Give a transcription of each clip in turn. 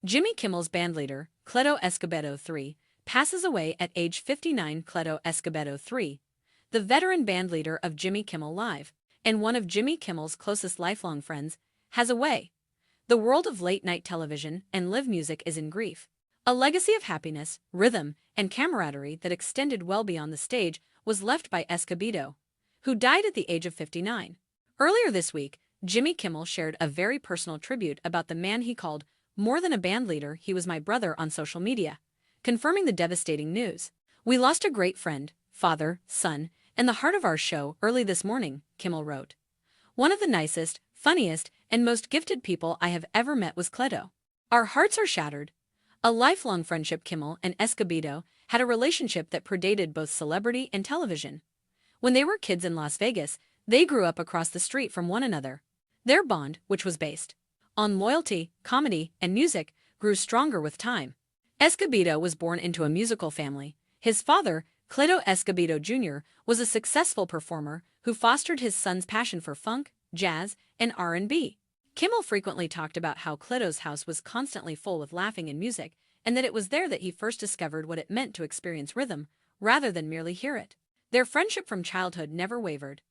Jimmy Kimmel's bandleader, Cleto Escobedo III, passes away at age 59. Cleto Escobedo III, the veteran bandleader of Jimmy Kimmel Live, and one of Jimmy Kimmel's closest lifelong friends, has a way. The world of late-night television and live music is in grief. A legacy of happiness, rhythm, and camaraderie that extended well beyond the stage was left by Escobedo, who died at the age of 59. Earlier this week, Jimmy Kimmel shared a very personal tribute about the man he called more than a bandleader. He was my brother on social media, confirming the devastating news. "We lost a great friend, father, son, and the heart of our show early this morning," Kimmel wrote. "One of the nicest, funniest, and most gifted people I have ever met was Cleto. Our hearts are shattered." A lifelong friendship. Kimmel and Escobedo had a relationship that predated both celebrity and television. When they were kids in Las Vegas, they grew up across the street from one another. Their bond, which was based on loyalty, comedy, and music, grew stronger with time. Escobedo was born into a musical family. His father, Cleto Escobedo Jr., was a successful performer who fostered his son's passion for funk, jazz, and R&B. Kimmel frequently talked about how Cleto's house was constantly full with laughing and music, and that it was there that he first discovered what it meant to experience rhythm, rather than merely hear it. Their friendship from childhood never wavered.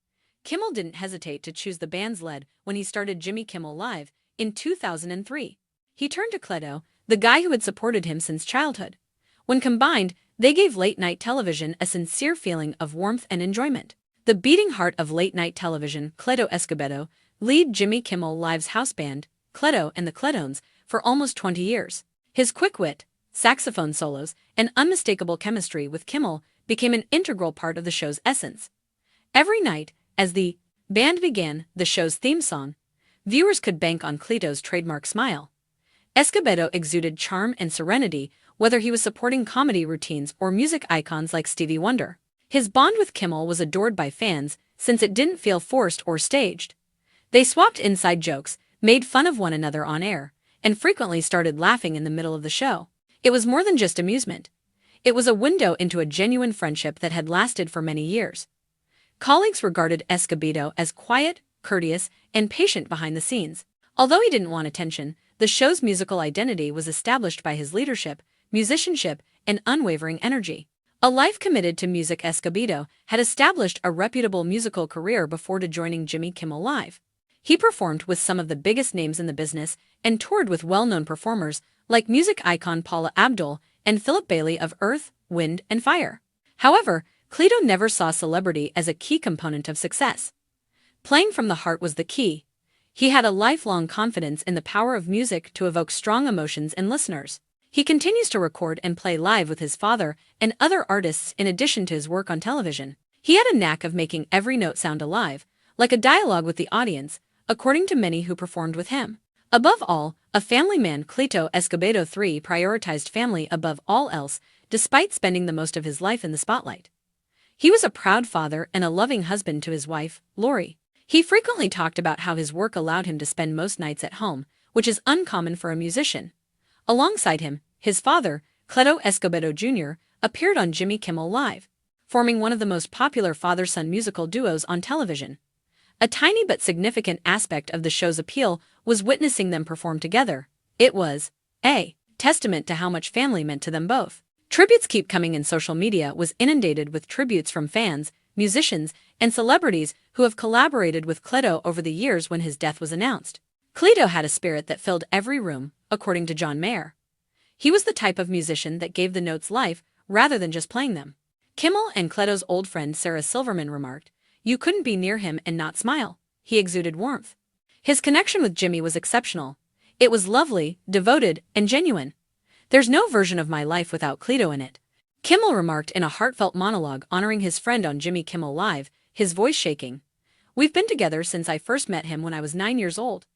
Kimmel didn't hesitate to choose the band's lead when he started Jimmy Kimmel Live in 2003. He turned to Cleto, the guy who had supported him since childhood. When combined, they gave late-night television a sincere feeling of warmth and enjoyment. The beating heart of late-night television, Cleto Escobedo, lead Jimmy Kimmel Live's house band, Cleto and the Cletones, for almost 20 years. His quick wit, saxophone solos, and unmistakable chemistry with Kimmel became an integral part of the show's essence. Every night, as the band began the show's theme song, viewers could bank on Cleto's trademark smile. Escobedo exuded charm and serenity, whether he was supporting comedy routines or music icons like Stevie Wonder. His bond with Kimmel was adored by fans since it didn't feel forced or staged. They swapped inside jokes, made fun of one another on air, and frequently started laughing in the middle of the show. It was more than just amusement. It was a window into a genuine friendship that had lasted for many years. Colleagues regarded Escobedo as quiet, courteous, and patient behind the scenes. Although he didn't want attention, the show's musical identity was established by his leadership, musicianship, and unwavering energy. A life committed to music. Escobedo had established a reputable musical career before joining Jimmy Kimmel Live. He performed with some of the biggest names in the business and toured with well-known performers like music icon Paula Abdul and Philip Bailey of Earth, Wind, and Fire. However, Cleto never saw celebrity as a key component of success. Playing from the heart was the key. He had a lifelong confidence in the power of music to evoke strong emotions in listeners. He continues to record and play live with his father and other artists in addition to his work on television. He had a knack of making every note sound alive, like a dialogue with the audience, according to many who performed with him. Above all, a family man, Cleto Escobedo III prioritized family above all else, despite spending the most of his life in the spotlight. He was a proud father and a loving husband to his wife, Lori. He frequently talked about how his work allowed him to spend most nights at home, which is uncommon for a musician. Alongside him, his father, Cleto Escobedo Jr., appeared on Jimmy Kimmel Live, forming one of the most popular father-son musical duos on television. A tiny but significant aspect of the show's appeal was witnessing them perform together. It was a testament to how much family meant to them both. Tributes keep coming, and social media was inundated with tributes from fans, musicians, and celebrities who have collaborated with Cleto over the years. When his death was announced, Cleto had a spirit that filled every room, according to John Mayer. He was the type of musician that gave the notes life rather than just playing them. Kimmel and Cleto's old friend Sarah Silverman remarked, "You couldn't be near him and not smile. He exuded warmth." His connection with Jimmy was exceptional. It was lovely, devoted, and genuine. "There's no version of my life without Cleto in it," Kimmel remarked in a heartfelt monologue honoring his friend on Jimmy Kimmel Live, his voice shaking. "We've been together since I first met him when I was 9 years old.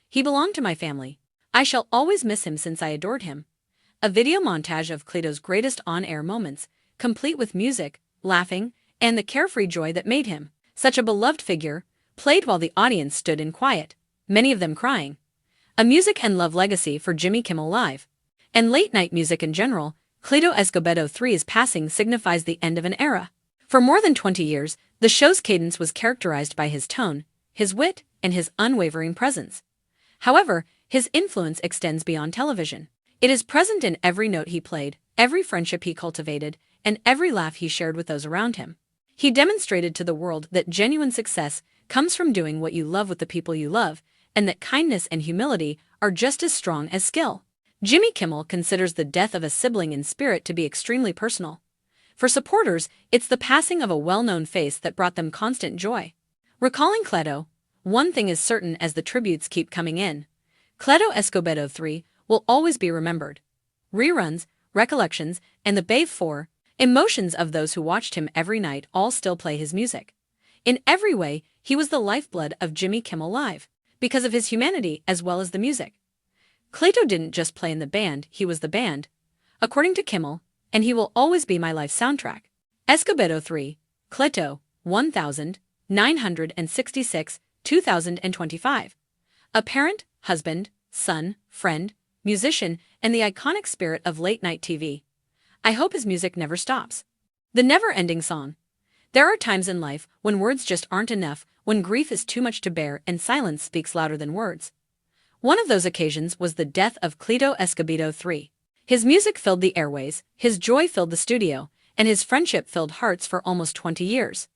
He belonged to my family. I shall always miss him since I adored him." A video montage of Cleto's greatest on-air moments, complete with music, laughing, and the carefree joy that made him such a beloved figure, played while the audience stood in quiet, many of them crying. A music and love legacy for Jimmy Kimmel Live. And late-night music in general, Cleto Escobedo III's passing signifies the end of an era. For more than 20 years, the show's cadence was characterized by his tone, his wit, and his unwavering presence. However, his influence extends beyond television. It is present in every note he played, every friendship he cultivated, and every laugh he shared with those around him. He demonstrated to the world that genuine success comes from doing what you love with the people you love, and that kindness and humility are just as strong as skill. Jimmy Kimmel considers the death of a sibling in spirit to be extremely personal. For supporters, it's the passing of a well-known face that brought them constant joy. Recalling Cleto, one thing is certain as the tributes keep coming in. Cleto Escobedo III will always be remembered. Reruns, recollections, and the Babe 4, emotions of those who watched him every night all still play his music. In every way, he was the lifeblood of Jimmy Kimmel Live, because of his humanity as well as the music. Cleto didn't just play in the band, he was the band. According to Kimmel, and he will always be my life soundtrack. Escobedo III, Cleto, 1966, 2025. A parent, husband, son, friend, musician, and the iconic spirit of late-night TV. I hope his music never stops. The never-ending song. There are times in life when words just aren't enough, when grief is too much to bear and silence speaks louder than words. One of those occasions was the death of Cleto Escobedo III. His music filled the airways, his joy filled the studio, and his friendship filled hearts for almost 20 years.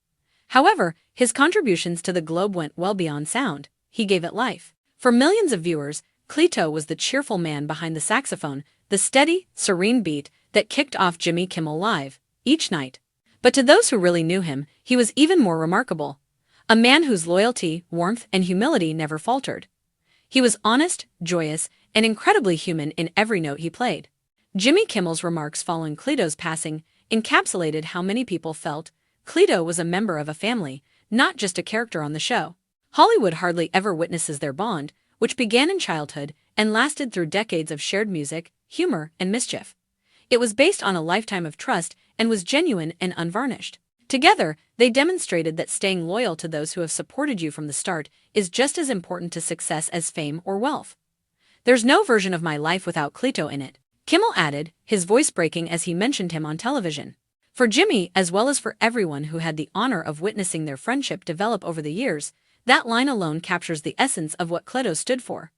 However, his contributions to the globe went well beyond sound. He gave it life. For millions of viewers, Cleto was the cheerful man behind the saxophone, the steady, serene beat that kicked off Jimmy Kimmel Live each night. But to those who really knew him, he was even more remarkable. A man whose loyalty, warmth, and humility never faltered. He was honest, joyous, and incredibly human in every note he played. Jimmy Kimmel's remarks following Cleto's passing encapsulated how many people felt. Cleto was a member of a family, not just a character on the show. Hollywood hardly ever witnesses their bond, which began in childhood and lasted through decades of shared music, humor, and mischief. It was based on a lifetime of trust and was genuine and unvarnished. Together, they demonstrated that staying loyal to those who have supported you from the start is just as important to success as fame or wealth. There's no version of my life without Cleto in it, Kimmel added, his voice breaking as he mentioned him on television. For Jimmy, as well as for everyone who had the honor of witnessing their friendship develop over the years, that line alone captures the essence of what Cleto stood for.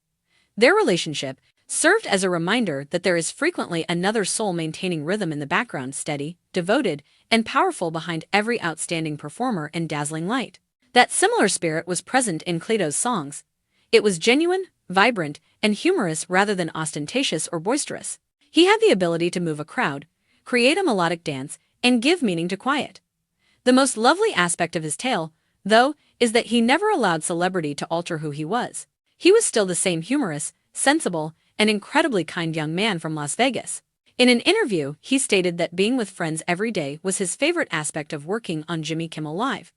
Their relationship served as a reminder that there is frequently another soul maintaining rhythm in the background, steady, devoted, and powerful behind every outstanding performer and dazzling light. That similar spirit was present in Cleto's songs. It was genuine, vibrant, and humorous rather than ostentatious or boisterous. He had the ability to move a crowd, create a melodic dance, and give meaning to quiet. The most lovely aspect of his tale, though, is that he never allowed celebrity to alter who he was. He was still the same humorous, sensible, and incredibly kind young man from Las Vegas. In an interview, he stated that being with friends every day was his favorite aspect of working on Jimmy Kimmel Live.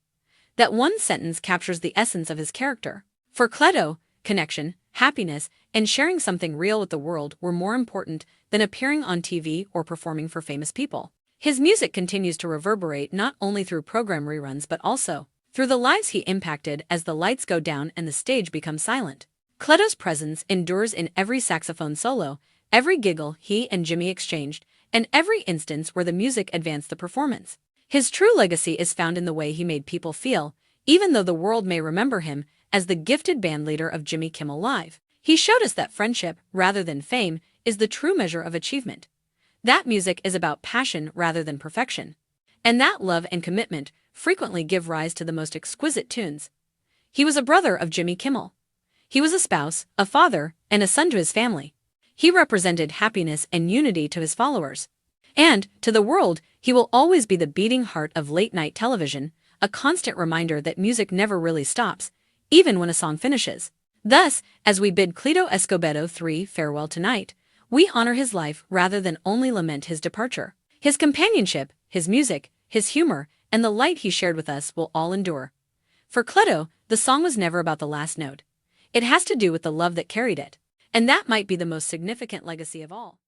That one sentence captures the essence of his character. For Cleto, connection, happiness, and sharing something real with the world were more important than appearing on TV or performing for famous people. His music continues to reverberate not only through program reruns but also through the lives he impacted as the lights go down and the stage becomes silent. Cleto's presence endures in every saxophone solo, every giggle he and Jimmy exchanged, and every instance where the music advanced the performance. His true legacy is found in the way he made people feel, even though the world may remember him as the gifted bandleader of Jimmy Kimmel Live. He showed us that friendship, rather than fame, is the true measure of achievement. That music is about passion rather than perfection. And that love and commitment frequently give rise to the most exquisite tunes. He was a brother of Jimmy Kimmel. He was a spouse, a father, and a son to his family. He represented happiness and unity to his followers. And, to the world, he will always be the beating heart of late-night television, a constant reminder that music never really stops, even when a song finishes. Thus, as we bid Cleto Escobedo III farewell tonight, we honor his life rather than only lament his departure. His companionship, his music, his humor, and the light he shared with us will all endure. For Cleto, the song was never about the last note. It has to do with the love that carried it. And that might be the most significant legacy of all.